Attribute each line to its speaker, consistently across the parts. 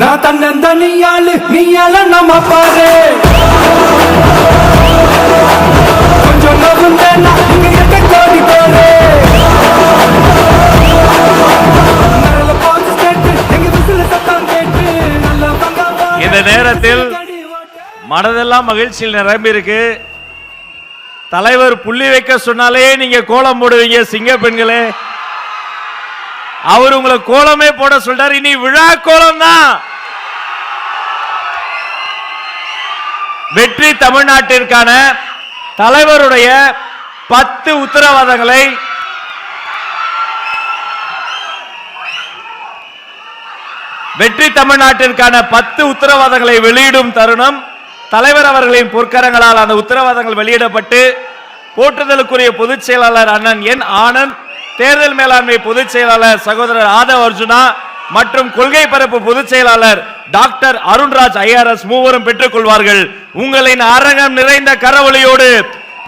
Speaker 1: நான் தன்னந்த நீயாளு நம்ம பாரு கொஞ்சம் நீங்க எட்ட கோடி போரு
Speaker 2: இந்த நேரத்தில் மனதெல்லாம் மகிழ்ச்சியில் நிரம்பி இருக்கு. தலைவர் புள்ளி வைக்க சொன்னாலே நீங்க கோலம் போடுவீங்க சிங்க பெண்களே. அவர் உங்களை கோலமே போட சொல்றாரு. இனி விழா கோலம் தான். வெற்றி தமிழ்நாட்டிற்கான தலைவருடைய 10 உத்தரவாதங்களை வெற்றி தமிழ்நாட்டிற்கான 10 உத்தரவாதங்களை வெளியிடும் தருணம். தலைவர் அவர்களின் பொற்கரங்களால் அந்த உத்தரவாதங்கள் வெளியிடப்பட்டு போற்றுதலுக்குரிய பொதுச் செயலாளர் அண்ணன் என் ஆனந்த், தேர்தல் மேலாண்மை பொதுச் செயலாளர் சகோதரர் ஆதவ் அர்ஜுனா மற்றும் கொள்கை பரப்பு பொதுச் செயலாளர் டாக்டர் அருண்ராஜ் ஐஆர்எஸ் மூவரும் பெற்றுக் கொள்வார்கள். உங்களின் அரங்கம் நிறைந்த கரவொலியோடு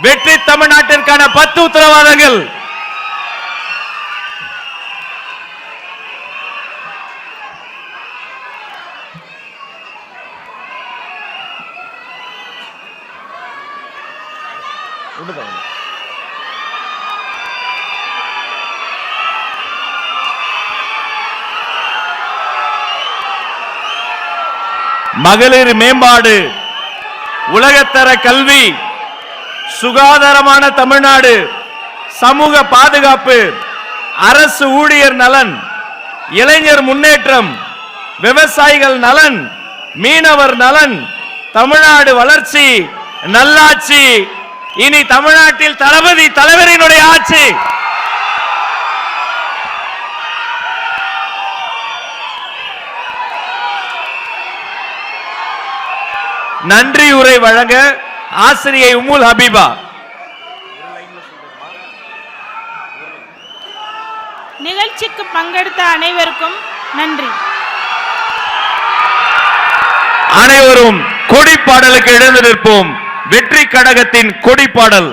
Speaker 2: வெற்றி தமிழ்நாட்டிற்கான 10 உத்தரவாதங்கள். மகளிர் மேம்பாடு, உலகத்தர கல்வி, சுகாதாரமான தமிழ்நாடு, சமூக பாதுகாப்பு, அரசு ஊழியர் நலன், இளைஞர் முன்னேற்றம், விவசாயிகள் நலன், மீனவர் நலன், தமிழ்நாடு வளர்ச்சி, நல்லாட்சி. இனி தமிழ்நாட்டில் தளபதி தலைவரினுடைய ஆட்சி. நன்றி உரை வழங்க ஆசிரியை உம்முல் ஹபீபா.
Speaker 3: நிகழ்ச்சிக்கு பங்கெடுத்த அனைவருக்கும் நன்றி.
Speaker 2: அனைவரும் கொடிப்பாடலுக்கு எழுந்து நிற்போம். வெற்றி கழகத்தின் கொடிப்பாடல்.